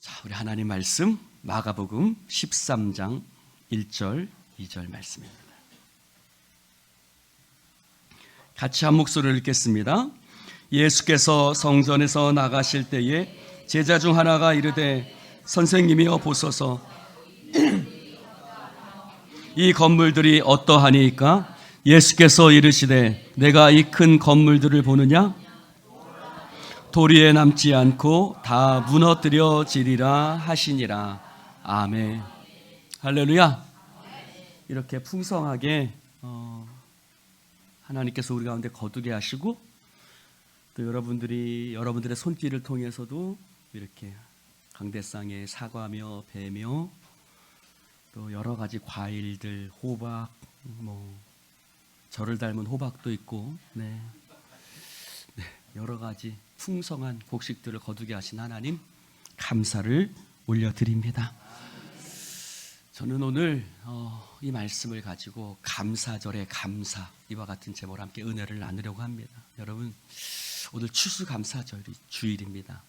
자, 우리 하나님 말씀 마가복음 13장 1절 2절 말씀입니다. 같이 한 목소리를 읽겠습니다. 예수께서 성전에서 나가실 때에 제자 중 하나가 이르되 선생님이여 보소서 이 건물들이 어떠하니까? 예수께서 이르시되 내가 이 큰 건물들을 보느냐? 도리에 남지 않고 다 무너뜨려지리라 하시니라. 아멘. 할렐루야. 이렇게 풍성하게 하나님께서 우리 가운데 거두게 하시고 또 여러분들의 손길을 통해서도 이렇게 강대상에 사과며 배며 또 여러 가지 과일들, 호박, 저를 닮은 호박도 있고, 여러 가지 풍성한 곡식들을 거두게 하신 하나님 감사를 올려드립니다. 저는 오늘 이 말씀을 가지고 감사절의 감사, 이와 같은 제목으로 함께 은혜를 나누려고 합니다. 여러분, 오늘 추수감사절 주일입니다.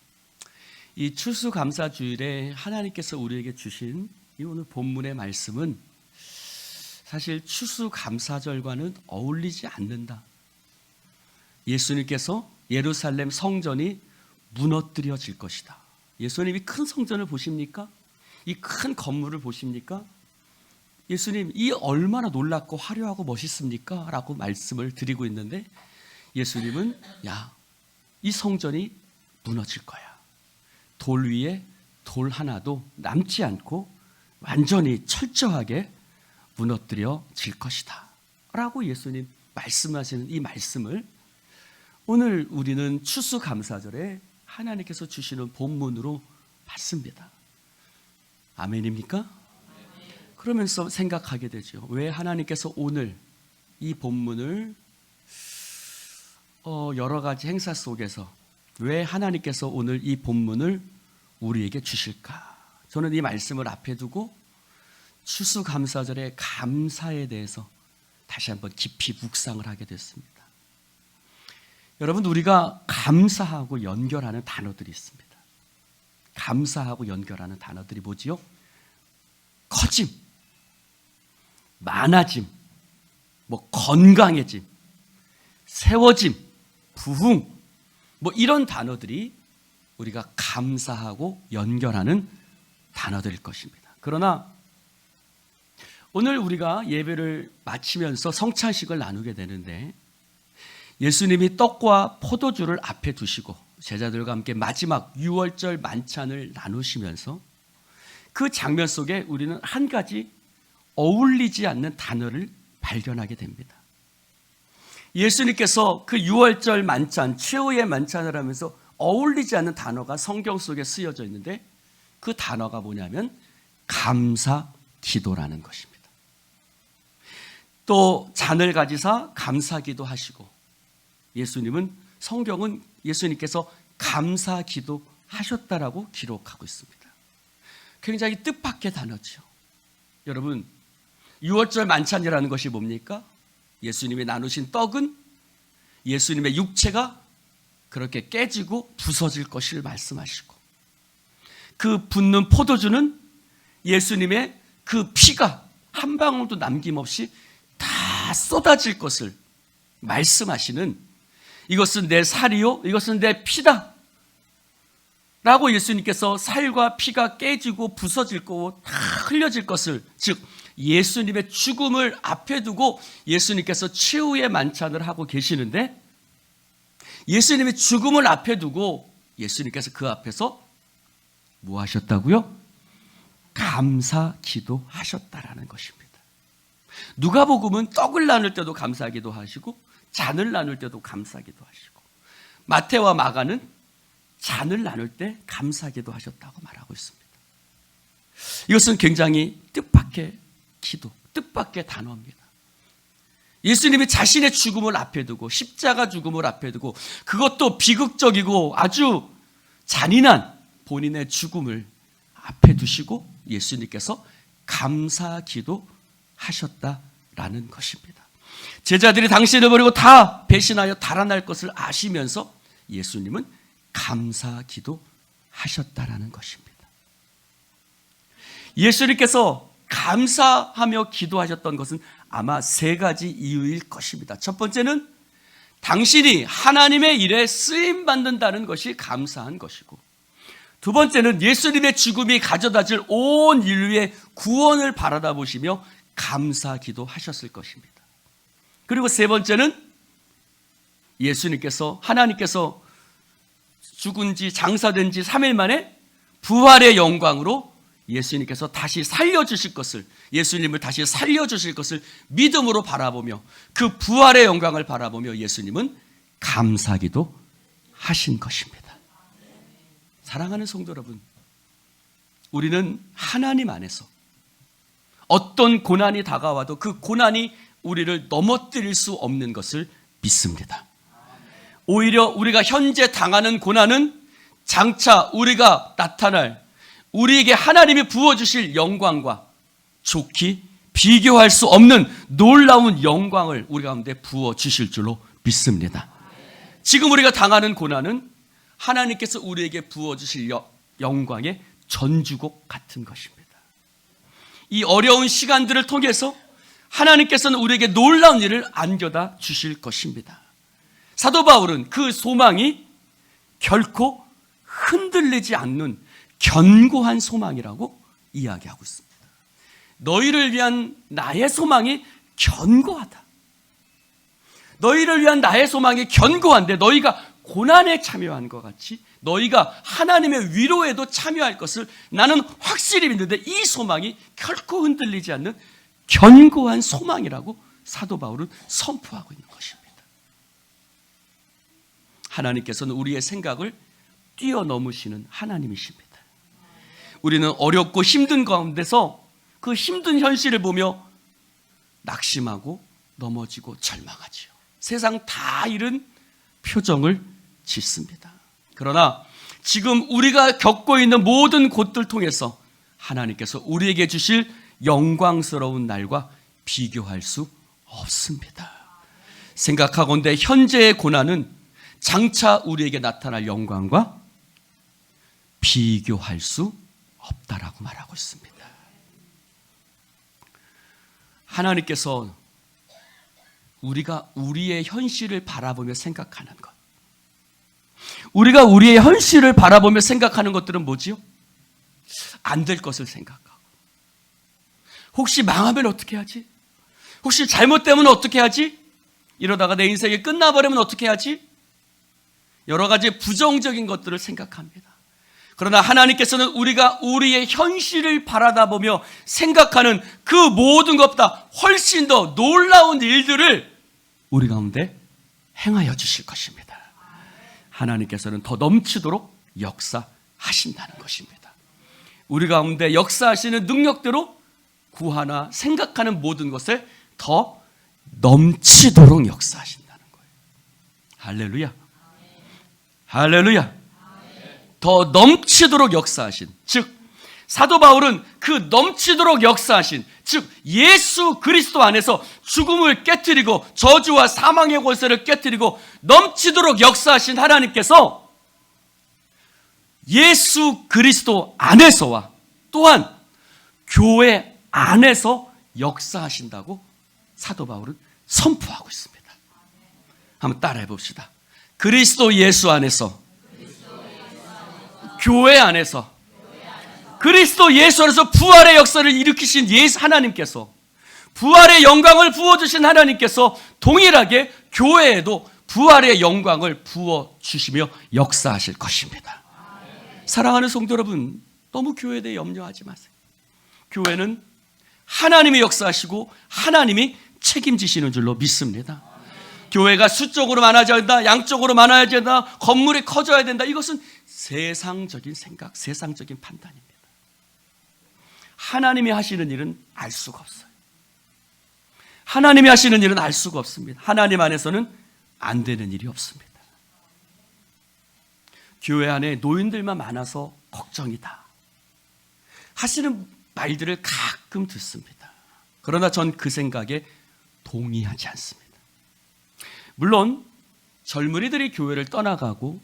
이 추수감사주일에 하나님께서 우리에게 주신 이 오늘 본문의 말씀은 사실 추수감사절과는 어울리지 않는다. 예수님께서 예루살렘 성전이 무너뜨려질 것이다. 예수님이 큰 성전을 보십니까? 이 큰 건물을 보십니까? 예수님, 이 얼마나 놀랍고 화려하고 멋있습니까? 라고 말씀을 드리고 있는데 예수님은 이 성전이 무너질 거야. 돌 위에 돌 하나도 남지 않고 완전히 철저하게 무너뜨려질 것이다 라고 예수님 말씀하시는 이 말씀을 오늘 우리는 추수감사절에 하나님께서 주시는 본문으로 봤습니다. 아멘입니까? 그러면서 생각하게 되죠. 왜 하나님께서 오늘 이 본문을 여러 가지 행사 속에서 왜 하나님께서 오늘 이 본문을 우리에게 주실까? 저는 이 말씀을 앞에 두고 추수감사절의 감사에 대해서 다시 한번 깊이 묵상을 하게 됐습니다. 여러분, 우리가 감사하고 연결하는 단어들이 있습니다. 감사하고 연결하는 단어들이 뭐지요? 커짐, 많아짐, 건강해짐, 세워짐, 부흥, 이런 단어들이 우리가 감사하고 연결하는 단어들일 것입니다. 그러나 오늘 우리가 예배를 마치면서 성찬식을 나누게 되는데 예수님이 떡과 포도주를 앞에 두시고 제자들과 함께 마지막 유월절 만찬을 나누시면서 그 장면 속에 우리는 한 가지 어울리지 않는 단어를 발견하게 됩니다. 예수님께서 그 유월절 만찬, 최후의 만찬을 하면서 어울리지 않는 단어가 성경 속에 쓰여져 있는데 그 단어가 뭐냐면 감사 기도라는 것입니다. 또 잔을 가지사 감사 기도하시고 성경은 예수님께서 감사 기도 하셨다라고 기록하고 있습니다. 굉장히 뜻밖의 단어죠. 여러분, 유월절 만찬이라는 것이 뭡니까? 예수님이 나누신 떡은 예수님의 육체가 그렇게 깨지고 부서질 것을 말씀하시고 그 붓는 포도주는 예수님의 그 피가 한 방울도 남김없이 다 쏟아질 것을 말씀하시는, 이것은 내 살이요, 이것은 내 피다 라고 예수님께서 살과 피가 깨지고 부서질 거고 다 흘려질 것을, 즉 예수님의 죽음을 앞에 두고 예수님께서 최후의 만찬을 하고 계시는데 예수님의 죽음을 앞에 두고 예수님께서 그 앞에서 뭐 하셨다고요? 감사 기도하셨다라는 것입니다. 누가복음은 떡을 나눌 때도 감사 기도하시고 잔을 나눌 때도 감사 기도하시고 마태와 마가는 잔을 나눌 때 감사 기도하셨다고 말하고 있습니다. 이것은 굉장히 뜻밖의 기도, 뜻밖의 단어입니다. 예수님이 자신의 죽음을 앞에 두고 십자가 죽음을 앞에 두고 그것도 비극적이고 아주 잔인한 본인의 죽음을 앞에 두시고 예수님께서 감사 기도하셨다라는 것입니다. 제자들이 당신을 버리고 다 배신하여 달아날 것을 아시면서 예수님은 감사 기도하셨다라는 것입니다. 예수님께서 감사하며 기도하셨던 것은 아마 3가지 이유일 것입니다. 첫 번째는 당신이 하나님의 일에 쓰임받는다는 것이 감사한 것이고, 두 번째는 예수님의 죽음이 가져다 줄 온 인류의 구원을 바라다 보시며 감사 기도하셨을 것입니다. 그리고 세 번째는 하나님께서 죽은 지 장사된 지 3일 만에 부활의 영광으로 예수님께서 다시 살려주실 것을, 예수님을 다시 살려주실 것을 믿음으로 바라보며 그 부활의 영광을 바라보며 예수님은 감사기도 하신 것입니다. 사랑하는 성도 여러분, 우리는 하나님 안에서 어떤 고난이 다가와도 그 고난이 우리를 넘어뜨릴 수 없는 것을 믿습니다. 오히려 우리가 현재 당하는 고난은 장차 우리가 나타날, 우리에게 하나님이 부어주실 영광과 좋게 비교할 수 없는 놀라운 영광을 우리 가운데 부어주실 줄로 믿습니다. 지금 우리가 당하는 고난은 하나님께서 우리에게 부어주실 영광의 전주곡 같은 것입니다. 이 어려운 시간들을 통해서 하나님께서는 우리에게 놀라운 일을 안겨다 주실 것입니다. 사도 바울은 그 소망이 결코 흔들리지 않는 견고한 소망이라고 이야기하고 있습니다. 너희를 위한 나의 소망이 견고하다. 너희를 위한 나의 소망이 견고한데 너희가 고난에 참여한 것 같이 너희가 하나님의 위로에도 참여할 것을 나는 확실히 믿는데, 이 소망이 결코 흔들리지 않는 견고한 소망이라고 사도 바울은 선포하고 있는 것입니다. 하나님께서는 우리의 생각을 뛰어넘으시는 하나님이십니다. 우리는 어렵고 힘든 가운데서 그 힘든 현실을 보며 낙심하고 넘어지고 절망하지요. 세상 다 잃은 표정을 짓습니다. 그러나 지금 우리가 겪고 있는 모든 곳들 통해서 하나님께서 우리에게 주실 영광스러운 날과 비교할 수 없습니다. 생각하건대 현재의 고난은 장차 우리에게 나타날 영광과 비교할 수 없다라고 말하고 있습니다. 하나님께서 우리가 우리의 현실을 바라보며 생각하는 것, 우리가 우리의 현실을 바라보며 생각하는 것들은 뭐지요? 안 될 것을 생각하고, 혹시 망하면 어떻게 하지? 혹시 잘못되면 어떻게 하지? 이러다가 내 인생이 끝나버리면 어떻게 하지? 여러 가지 부정적인 것들을 생각합니다. 그러나 하나님께서는 우리가 우리의 현실을 바라다보며 생각하는 그 모든 것보다 훨씬 더 놀라운 일들을 우리 가운데 행하여 주실 것입니다. 하나님께서는 더 넘치도록 역사하신다는 것입니다. 우리 가운데 역사하시는 능력대로 구하나 생각하는 모든 것을 더 넘치도록 역사하신다는 거예요. 할렐루야. 할렐루야. 더 넘치도록 역사하신, 즉 사도 바울은 그 넘치도록 역사하신, 즉 예수 그리스도 안에서 죽음을 깨뜨리고 저주와 사망의 권세를 깨뜨리고 넘치도록 역사하신 하나님께서 예수 그리스도 안에서와 또한 교회 안에서 역사하신다고 사도 바울은 선포하고 있습니다. 한번 따라해 봅시다. 그리스도 예수 안에서, 교회 안에서, 그리스도 예수 안에서 부활의 역사를 일으키신 예수 하나님께서, 부활의 영광을 부어주신 하나님께서 동일하게 교회에도 부활의 영광을 부어주시며 역사하실 것입니다. 사랑하는 성도 여러분, 너무 교회에 대해 염려하지 마세요. 교회는 하나님이 역사하시고 하나님이 책임지시는 줄로 믿습니다. 교회가 수적으로 많아져야 된다, 양적으로 많아야 된다, 건물이 커져야 된다, 이것은 세상적인 생각, 세상적인 판단입니다. 하나님이 하시는 일은 알 수가 없어요. 하나님이 하시는 일은 알 수가 없습니다. 하나님 안에서는 안 되는 일이 없습니다. 교회 안에 노인들만 많아서 걱정이다 하시는 말들을 가끔 듣습니다. 그러나 전 그 생각에 동의하지 않습니다. 물론 젊은이들이 교회를 떠나가고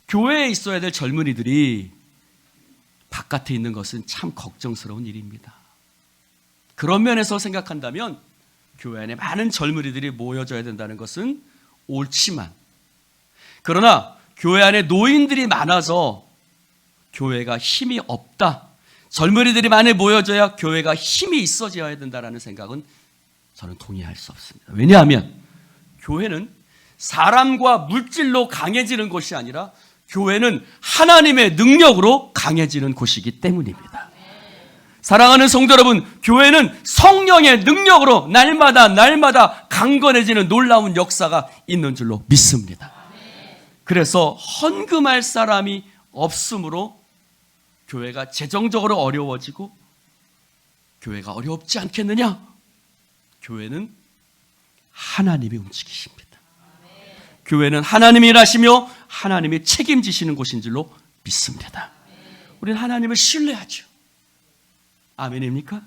교회에 있어야 될 젊은이들이 바깥에 있는 것은 참 걱정스러운 일입니다. 그런 면에서 생각한다면 교회 안에 많은 젊은이들이 모여져야 된다는 것은 옳지만, 그러나 교회 안에 노인들이 많아서 교회가 힘이 없다, 젊은이들이 많이 모여져야 교회가 힘이 있어져야 된다는 생각은 저는 동의할 수 없습니다. 왜냐하면 교회는 사람과 물질로 강해지는 곳이 아니라 교회는 하나님의 능력으로 강해지는 곳이기 때문입니다. 사랑하는 성도 여러분, 교회는 성령의 능력으로 날마다 강건해지는 놀라운 역사가 있는 줄로 믿습니다. 그래서 헌금할 사람이 없으므로 교회가 재정적으로 어려워지고, 교회가 어렵지 않겠느냐? 교회는 하나님이 움직이십니다. 교회는 하나님이 일하시며 하나님이 책임지시는 곳인 줄로 믿습니다. 우리는 하나님을 신뢰하죠. 아멘입니까?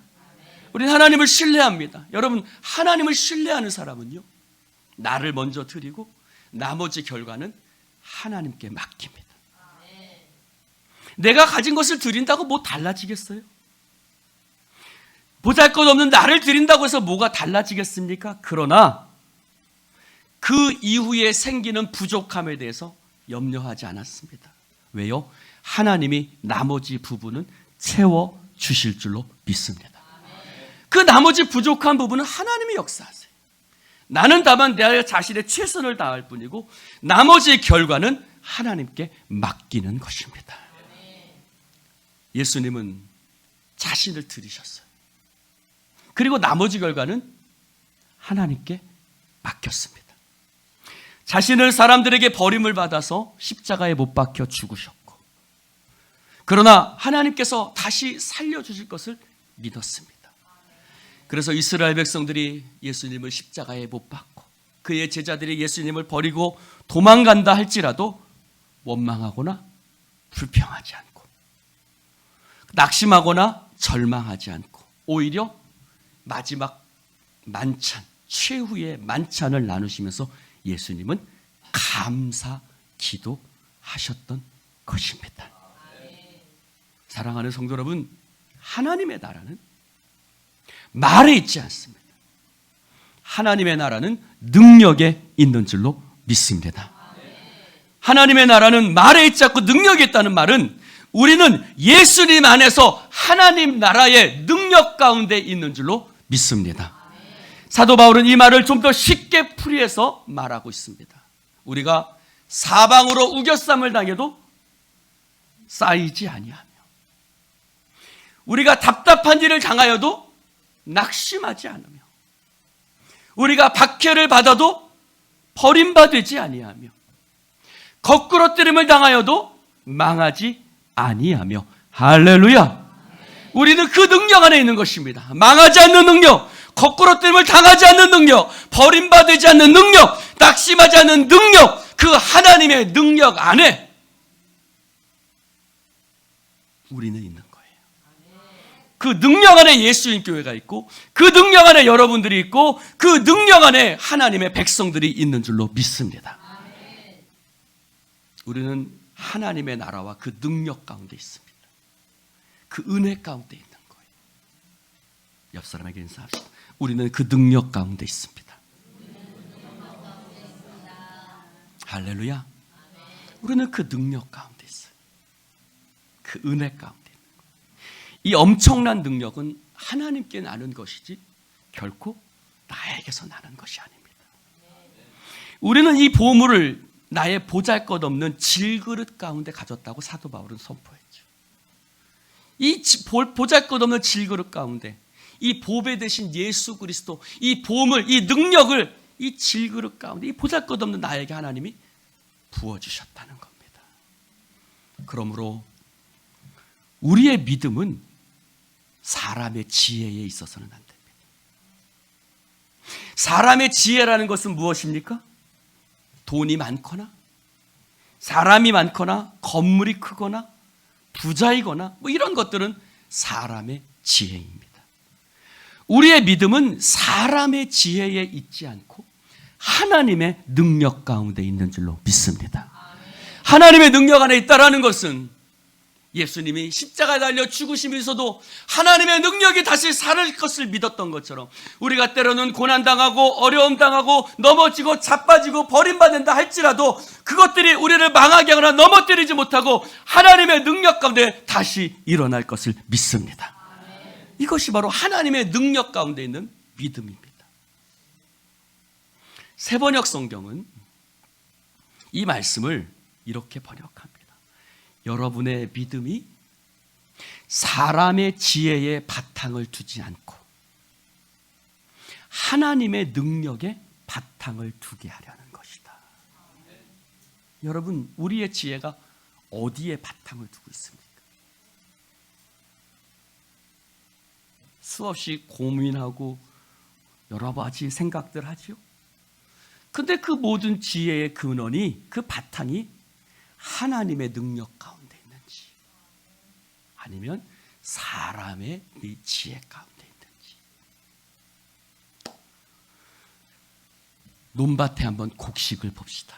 우리는 하나님을 신뢰합니다. 여러분, 하나님을 신뢰하는 사람은요, 나를 먼저 드리고 나머지 결과는 하나님께 맡깁니다. 내가 가진 것을 드린다고 뭐 달라지겠어요? 보잘것없는 나를 드린다고 해서 뭐가 달라지겠습니까? 그러나 그 이후에 생기는 부족함에 대해서 염려하지 않았습니다. 왜요? 하나님이 나머지 부분은 채워주실 줄로 믿습니다. 그 나머지 부족한 부분은 하나님이 역사하세요. 나는 다만 내 자신의 최선을 다할 뿐이고 나머지 결과는 하나님께 맡기는 것입니다. 예수님은 자신을 드리셨어요. 그리고 나머지 결과는 하나님께 맡겼습니다. 자신을 사람들에게 버림을 받아서 십자가에 못 박혀 죽으셨고, 그러나 하나님께서 다시 살려주실 것을 믿었습니다. 그래서 이스라엘 백성들이 예수님을 십자가에 못 박고 그의 제자들이 예수님을 버리고 도망간다 할지라도 원망하거나 불평하지 않고 낙심하거나 절망하지 않고 오히려 마지막 만찬, 최후의 만찬을 나누시면서 예수님은 감사 기도하셨던 것입니다. 사랑하는 성도 여러분, 하나님의 나라는 말에 있지 않습니다. 하나님의 나라는 능력에 있는 줄로 믿습니다. 하나님의 나라는 말에 있지 않고 능력이 있다는 말은 우리는 예수님 안에서 하나님 나라의 능력 가운데 있는 줄로 믿습니다. 사도 바울은 이 말을 좀 더 쉽게 풀이해서 말하고 있습니다. 우리가 사방으로 우겨쌈을 당해도 쌓이지 아니하며, 우리가 답답한 일을 당하여도 낙심하지 않으며, 우리가 박해를 받아도 버림받지 아니하며, 거꾸로 때림을 당하여도 망하지 아니하며, 할렐루야! 우리는 그 능력 안에 있는 것입니다. 망하지 않는 능력, 거꾸로 때림을 당하지 않는 능력, 버림받지 않는 능력, 낙심하지 않는 능력, 그 하나님의 능력 안에 우리는 있는 거예요. 그 능력 안에 예수님 교회가 있고, 그 능력 안에 여러분들이 있고, 그 능력 안에 하나님의 백성들이 있는 줄로 믿습니다. 우리는 하나님의 나라와 그 능력 가운데 있습니다. 그 은혜 가운데 있는 거예요. 옆 사람에게 인사합시다. 우리는 그 능력 가운데 있습니다. 할렐루야. 우리는 그 능력 가운데 있어요. 그 은혜 가운데 있는 거예요. 이 엄청난 능력은 하나님께 나는 것이지 결코 나에게서 나는 것이 아닙니다. 우리는 이 보물을 나의 보잘것없는 질그릇 가운데 가졌다고 사도 바울은 선포했죠. 이 보잘것없는 질그릇 가운데 이 보배 대신 예수 그리스도, 이 보물, 이 능력을 이 질그릇 가운데, 이 보잘것없는 나에게 하나님이 부어주셨다는 겁니다. 그러므로 우리의 믿음은 사람의 지혜에 있어서는 안 됩니다. 사람의 지혜라는 것은 무엇입니까? 돈이 많거나, 사람이 많거나, 건물이 크거나, 부자이거나, 뭐 이런 것들은 사람의 지혜입니다. 우리의 믿음은 사람의 지혜에 있지 않고 하나님의 능력 가운데 있는 줄로 믿습니다. 하나님의 능력 안에 있다라는 것은 예수님이 십자가에 달려 죽으시면서도 하나님의 능력이 다시 살 것을 믿었던 것처럼 우리가 때로는 고난당하고 어려움당하고 넘어지고 자빠지고 버림받는다 할지라도 그것들이 우리를 망하게 하거나 넘어뜨리지 못하고 하나님의 능력 가운데 다시 일어날 것을 믿습니다. 이것이 바로 하나님의 능력 가운데 있는 믿음입니다. 새번역 성경은 이 말씀을 이렇게 번역합니다. 여러분의 믿음이 사람의 지혜에 바탕을 두지 않고 하나님의 능력에 바탕을 두게 하려는 것이다. 여러분, 우리의 지혜가 어디에 바탕을 두고 있습니까? 수없이 고민하고 여러 가지 생각들 하지요. 근데 그 모든 지혜의 근원이, 그 바탕이 하나님의 능력 가운데 있는지 아니면 사람의 이 지혜 가운데 있는지. 논밭에 한번 곡식을 봅시다.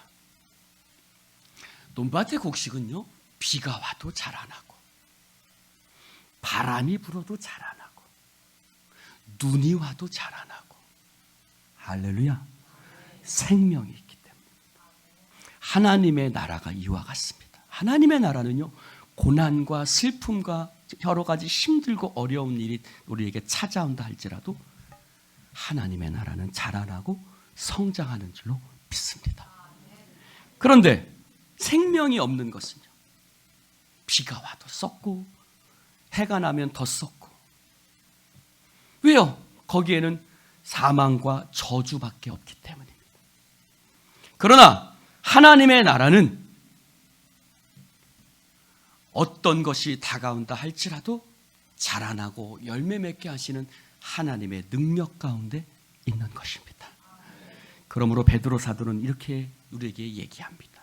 논밭의 곡식은요, 비가 와도 자라나고 바람이 불어도 자라나고 눈이 와도 자라나고, 할렐루야, 생명이 있기 때문에. 하나님의 나라가 이와 같습니다. 하나님의 나라는요, 고난과 슬픔과 여러 가지 힘들고 어려운 일이 우리에게 찾아온다 할지라도 하나님의 나라는 자라나고 성장하는 줄로 믿습니다. 그런데 생명이 없는 것은요, 비가 와도 썩고 해가 나면 더 썩고. 왜요? 거기에는 사망과 저주밖에 없기 때문입니다. 그러나 하나님의 나라는 어떤 것이 다가온다 할지라도 자라나고 열매 맺게 하시는 하나님의 능력 가운데 있는 것입니다. 그러므로 베드로 사도는 이렇게 우리에게 얘기합니다.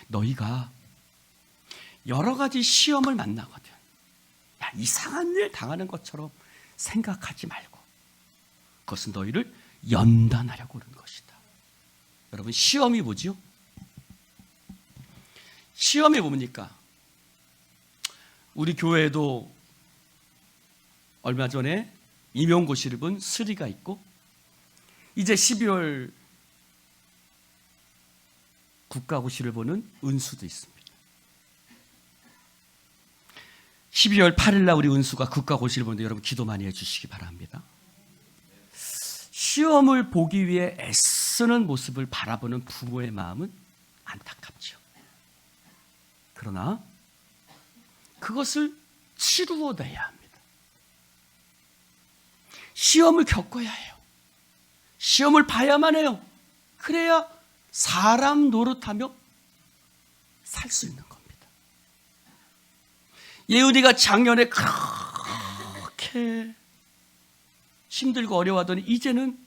너희가 여러 가지 시험을 만나거든, 이상한 일 당하는 것처럼 생각하지 말고 그것은 너희를 연단하려고 그러는 것이다. 여러분, 시험이 뭐죠? 시험이 뭡니까? 우리 교회에도 얼마 전에 임용고시를 본 수리가 있고, 이제 12월 국가고시를 보는 은수도 있습니다. 12월 8일 날 우리 은수가 국가고시를 보는데 여러분 기도 많이 해주시기 바랍니다. 시험을 보기 위해 애쓰는 모습을 바라보는 부모의 마음은 안타깝죠. 그러나 그것을 치루어내야 합니다. 시험을 겪어야 해요. 시험을 봐야만 해요. 그래야 사람 노릇하며 살 수 있는 겁니다. 예은이가 작년에 그렇게 힘들고 어려워하더니 이제는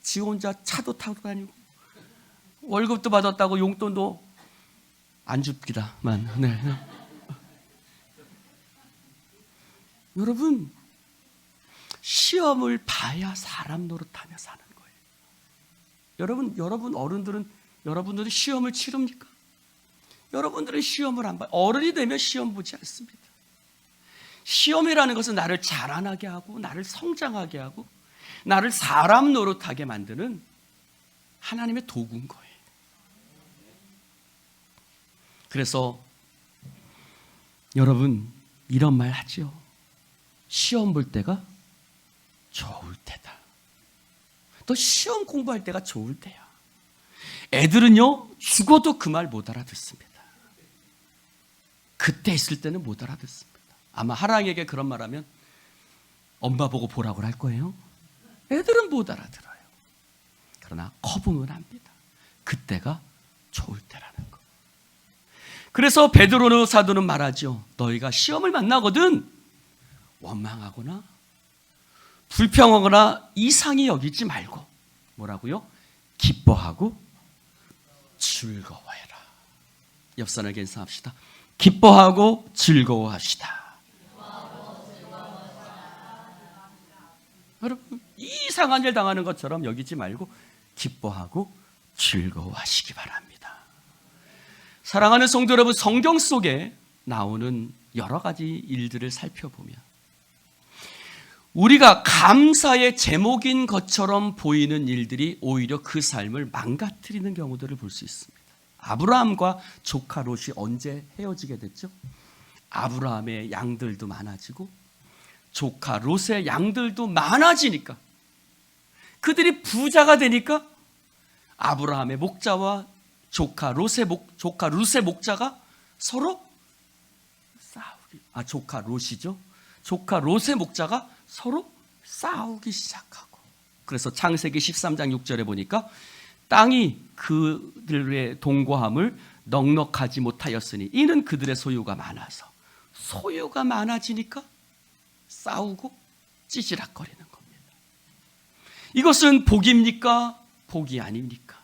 지 혼자 차도 타고 다니고 월급도 받았다고 용돈도 안 줍니다만. 네. 여러분, 시험을 봐야 사람 노릇하며 사는 거예요. 여러분 어른들은 여러분들은 시험을 치릅니까? 여러분들은 시험을 안 봐요. 어른이 되면 시험 보지 않습니다. 시험이라는 것은 나를 자라나게 하고 나를 성장하게 하고 나를 사람 노릇하게 만드는 하나님의 도구인 거예요. 그래서 여러분, 이런 말 하죠. 시험 볼 때가 좋을 때다. 또 시험 공부할 때가 좋을 때야. 애들은요, 죽어도 그 말 못 알아듣습니다. 그때 있을 때는 못 알아듣습니다. 아마 하랑에게 그런 말 하면 엄마 보고 보라고 할 거예요. 애들은 못 알아들어요. 그러나 커보면 압니다. 그때가 좋을 때라는 거. 그래서 베드로 사도는 말하죠. 너희가 시험을 만나거든 원망하거나 불평하거나 이상히 여기지 말고 뭐라고요? 기뻐하고 즐거워해라. 옆 사람에게 인사합시다. 기뻐하고 즐거워합시다. 여러분, 이상한 일 당하는 것처럼 여기지 말고 기뻐하고 즐거워하시기 바랍니다. 사랑하는 성도 여러분, 성경 속에 나오는 여러 가지 일들을 살펴보면 우리가 감사의 제목인 것처럼 보이는 일들이 오히려 그 삶을 망가뜨리는 경우들을 볼 수 있습니다. 아브라함과 조카 롯이 언제 헤어지게 됐죠? 아브라함의 양들도 많아지고 조카 롯의 양들도 많아지니까, 그들이 부자가 되니까 아브라함의 목자와 조카 롯의 목자가 서로 조카 롯이죠. 조카 롯의 목자가 서로 싸우기 시작하고, 그래서 창세기 13장 6절에 보니까 땅이 그들의 동거함을 넉넉하지 못하였으니 이는 그들의 소유가 많아서, 소유가 많아지니까 싸우고 찌질락거리는 겁니다. 이것은 복입니까? 복이 아닙니까?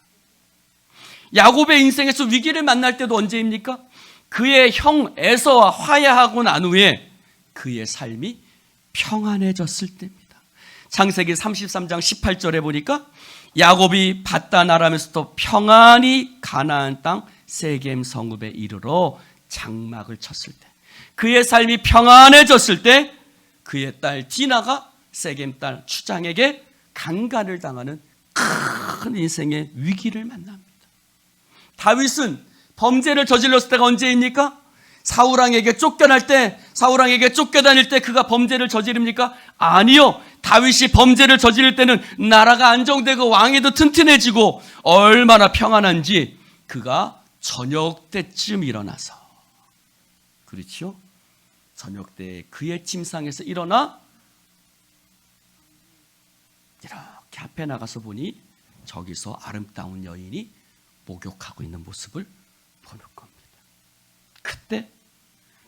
야곱의 인생에서 위기를 만날 때도 언제입니까? 그의 형 에서와 화해하고 난 후에 그의 삶이 평안해졌을 때입니다. 창세기 33장 18절에 보니까 야곱이 밧단 아람에서부터 평안히 가나안 땅 세겜 성읍에 이르러 장막을 쳤을 때, 그의 삶이 평안해졌을 때 그의 딸 디나가 세겜 딸 추장에게 강간을 당하는 큰 인생의 위기를 만납니다. 다윗은 범죄를 저질렀을 때가 언제입니까? 사울왕에게 쫓겨다닐 때 그가 범죄를 저지릅니까? 아니요. 다윗이 범죄를 저지를 때는 나라가 안정되고 왕위도 튼튼해지고 얼마나 평안한지 그가 저녁 때쯤 일어나서, 그렇죠? 저녁 때 그의 침상에서 일어나 이렇게 앞에 나가서 보니 저기서 아름다운 여인이 목욕하고 있는 모습을 보는 겁니다. 그때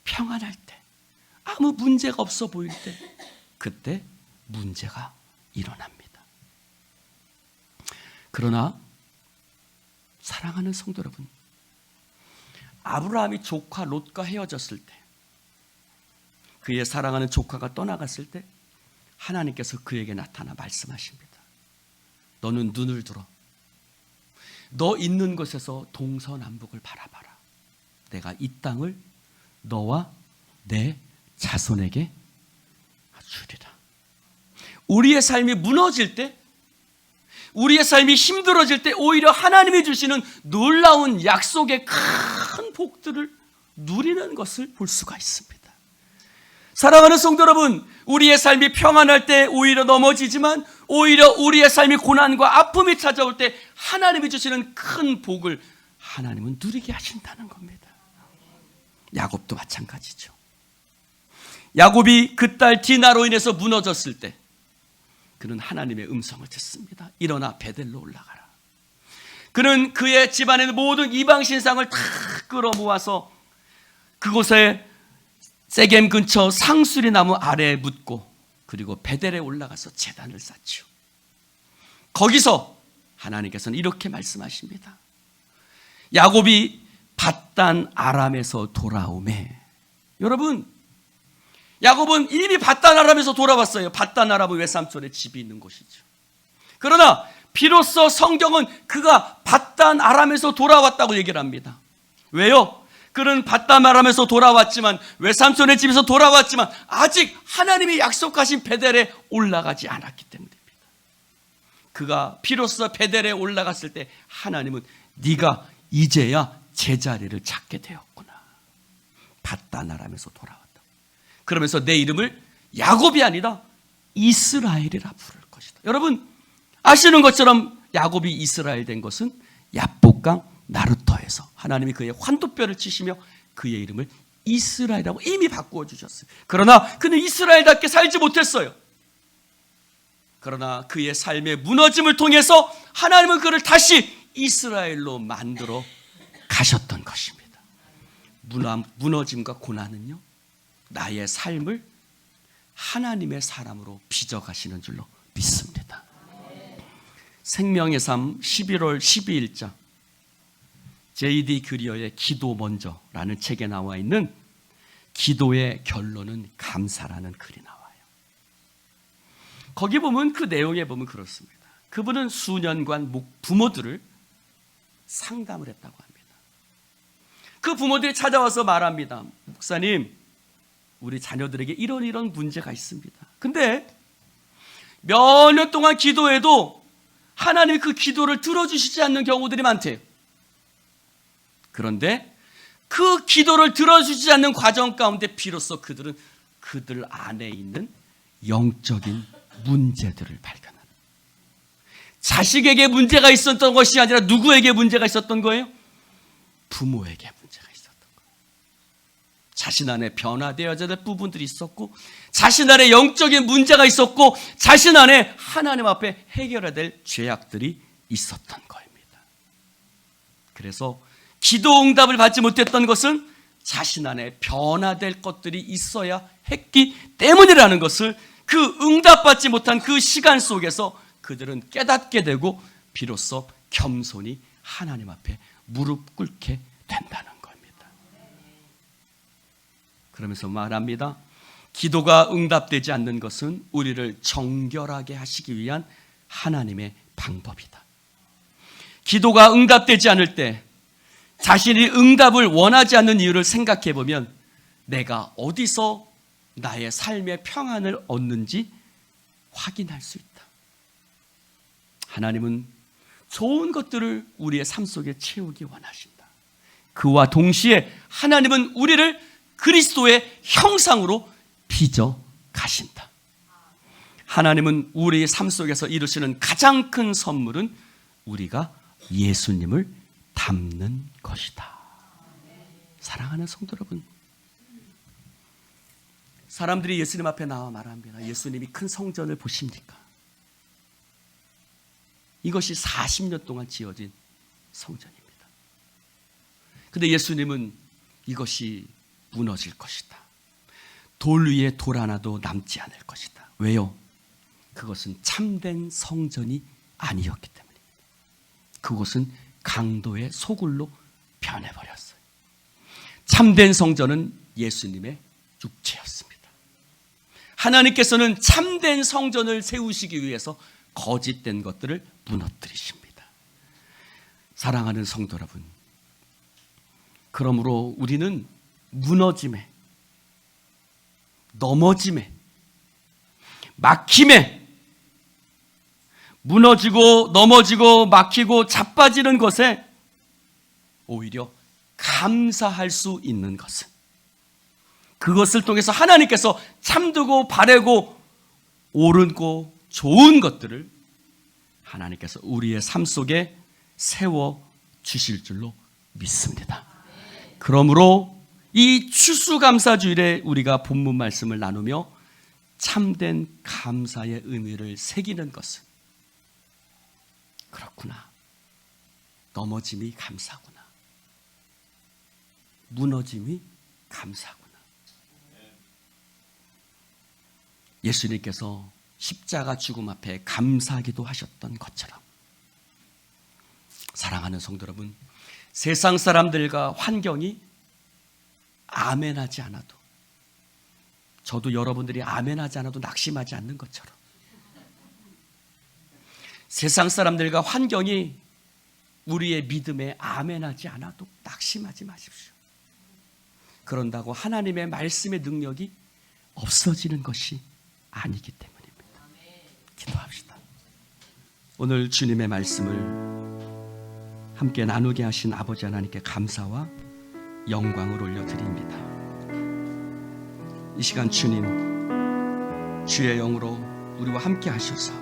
평안할 때, 아무 문제가 없어 보일 때, 그때 문제가 일어납니다. 그러나 사랑하는 성도 여러분, 아브라함이 조카 롯과 헤어졌을 때, 그의 사랑하는 조카가 떠나갔을 때 하나님께서 그에게 나타나 말씀하십니다. 너는 눈을 들어 너 있는 곳에서 동서남북을 바라봐라. 내가 이 땅을 너와 내 자손에게 주리라. 우리의 삶이 무너질 때, 우리의 삶이 힘들어질 때 오히려 하나님이 주시는 놀라운 약속의 큰 복들을 누리는 것을 볼 수가 있습니다. 사랑하는 성도 여러분, 우리의 삶이 평안할 때 오히려 넘어지지만 오히려 우리의 삶이 고난과 아픔이 찾아올 때 하나님이 주시는 큰 복을 하나님은 누리게 하신다는 겁니다. 야곱도 마찬가지죠. 야곱이 그 딸 디나로 인해서 무너졌을 때 그는 하나님의 음성을 듣습니다. 일어나 베델로 올라가라. 그는 그의 집안에 있는 모든 이방 신상을 다 끌어모아서 그곳에 세겜 근처 상수리 나무 아래에 묻고, 그리고 베델에 올라가서 제단을 쌓죠. 거기서 하나님께서는 이렇게 말씀하십니다. 야곱이 밧단 아람에서 돌아오매. 여러분, 야곱은 이미 밧단 아람에서 돌아왔어요. 밧단 아람은 외삼촌의 집이 있는 곳이죠. 그러나 비로소 성경은 그가 밧단 아람에서 돌아왔다고 얘기를 합니다. 왜요? 그는 밧단 아람에서 돌아왔지만, 외삼촌의 집에서 돌아왔지만 아직 하나님이 약속하신 베델에 올라가지 않았기 때문입니다. 그가 비로소 베델에 올라갔을 때 하나님은 네가 이제야 제자리를 찾게 되었구나. 밧단 아람에서 돌아왔다. 그러면서 내 이름을 야곱이 아니라 이스라엘이라 부를 것이다. 여러분 아시는 것처럼 야곱이 이스라엘 된 것은 야복강 나루터에서 하나님이 그의 환도뼈를 치시며 그의 이름을 이스라엘이라고 이미 바꾸어 주셨어요. 그러나 그는 이스라엘답게 살지 못했어요. 그러나 그의 삶의 무너짐을 통해서 하나님은 그를 다시 이스라엘로 만들어 가셨던 것입니다. 무너짐과 고난은요, 나의 삶을 하나님의 사람으로 빚어가시는 줄로 믿습니다. 생명의 삶 11월 12일자 J.D. 규리어의 기도 먼저라는 책에 나와 있는 기도의 결론은 감사라는 글이 나와요. 거기 보면 그 내용에 보면 그렇습니다. 그분은 수년간 부모들을 상담을 했다고 합니다. 그 부모들이 찾아와서 말합니다. 목사님, 우리 자녀들에게 이런 문제가 있습니다. 근데 몇 년 동안 기도해도 하나님이 그 기도를 들어주시지 않는 경우들이 많대요. 그런데 그 기도를 들어주지 않는 과정 가운데 비로소 그들은 그들 안에 있는 영적인 문제들을 발견하는, 자식에게 문제가 있었던 것이 아니라 누구에게 문제가 있었던 거예요? 부모에게 문제가 있었던 거예요. 자신 안에 변화되어야 될 부분들이 있었고, 자신 안에 영적인 문제가 있었고, 자신 안에 하나님 앞에 해결해야 될 죄악들이 있었던 겁니다. 그래서 기도 응답을 받지 못했던 것은 자신 안에 변화될 것들이 있어야 했기 때문이라는 것을 그 응답받지 못한 그 시간 속에서 그들은 깨닫게 되고 비로소 겸손히 하나님 앞에 무릎 꿇게 된다는 겁니다. 그러면서 말합니다. 기도가 응답되지 않는 것은 우리를 정결하게 하시기 위한 하나님의 방법이다. 기도가 응답되지 않을 때 자신이 응답을 원하지 않는 이유를 생각해 보면 내가 어디서 나의 삶의 평안을 얻는지 확인할 수 있다. 하나님은 좋은 것들을 우리의 삶 속에 채우기 원하신다. 그와 동시에 하나님은 우리를 그리스도의 형상으로 빚어 가신다. 하나님은 우리의 삶 속에서 이루시는 가장 큰 선물은 우리가 예수님을 닮는 것이다. 사랑하는 성도 여러분, 사람들이 예수님 앞에 나와 말합니다. 예수님이 큰 성전을 보십니까? 이것이 40년 동안 지어진 성전입니다. 그런데 예수님은 이것이 무너질 것이다. 돌 위에 돌 하나도 남지 않을 것이다. 왜요? 그것은 참된 성전이 아니었기 때문입니다. 그곳은 강도의 소굴로 변해버렸어요. 참된 성전은 예수님의 육체였습니다. 하나님께서는 참된 성전을 세우시기 위해서 거짓된 것들을 무너뜨리십니다. 사랑하는 성도 여러분, 그러므로 우리는 무너짐에, 넘어짐에, 막힘에, 무너지고 넘어지고 막히고 자빠지는 것에 오히려 감사할 수 있는 것은, 그것을 통해서 하나님께서 참되고 바르고 옳고 좋은 것들을 하나님께서 우리의 삶 속에 세워 주실 줄로 믿습니다. 그러므로 이 추수감사주일에 우리가 본문 말씀을 나누며 참된 감사의 의미를 새기는 것은, 그렇구나, 넘어짐이 감사구나, 무너짐이 감사구나. 예수님께서 십자가 죽음 앞에 감사하기도 하셨던 것처럼, 사랑하는 성도 여러분, 세상 사람들과 환경이 아멘하지 않아도, 저도 여러분들이 아멘하지 않아도 낙심하지 않는 것처럼, 세상 사람들과 환경이 우리의 믿음에 아멘하지 않아도 낙심하지 마십시오. 그런다고 하나님의 말씀의 능력이 없어지는 것이 아니기 때문입니다. 기도합시다. 오늘 주님의 말씀을 함께 나누게 하신 아버지 하나님께 감사와 영광을 올려드립니다. 이 시간 주님, 주의 영으로 우리와 함께 하셔서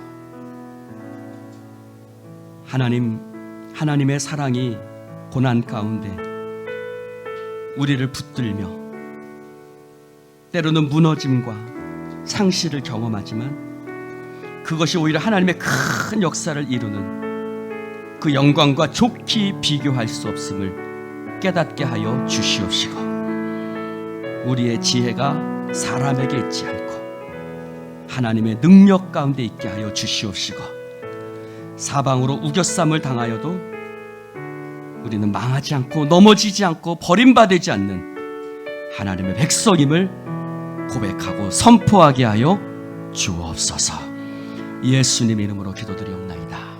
하나님의 사랑이 고난 가운데 우리를 붙들며 때로는 무너짐과 상실을 경험하지만 그것이 오히려 하나님의 큰 역사를 이루는 그 영광과 좋게 비교할 수 없음을 깨닫게 하여 주시옵시고, 우리의 지혜가 사람에게 있지 않고 하나님의 능력 가운데 있게 하여 주시옵시고, 사방으로 우겨쌈을 당하여도 우리는 망하지 않고 넘어지지 않고 버림받지 않는 하나님의 백성임을 고백하고 선포하게 하여 주옵소서. 예수님 이름으로 기도드리옵나이다.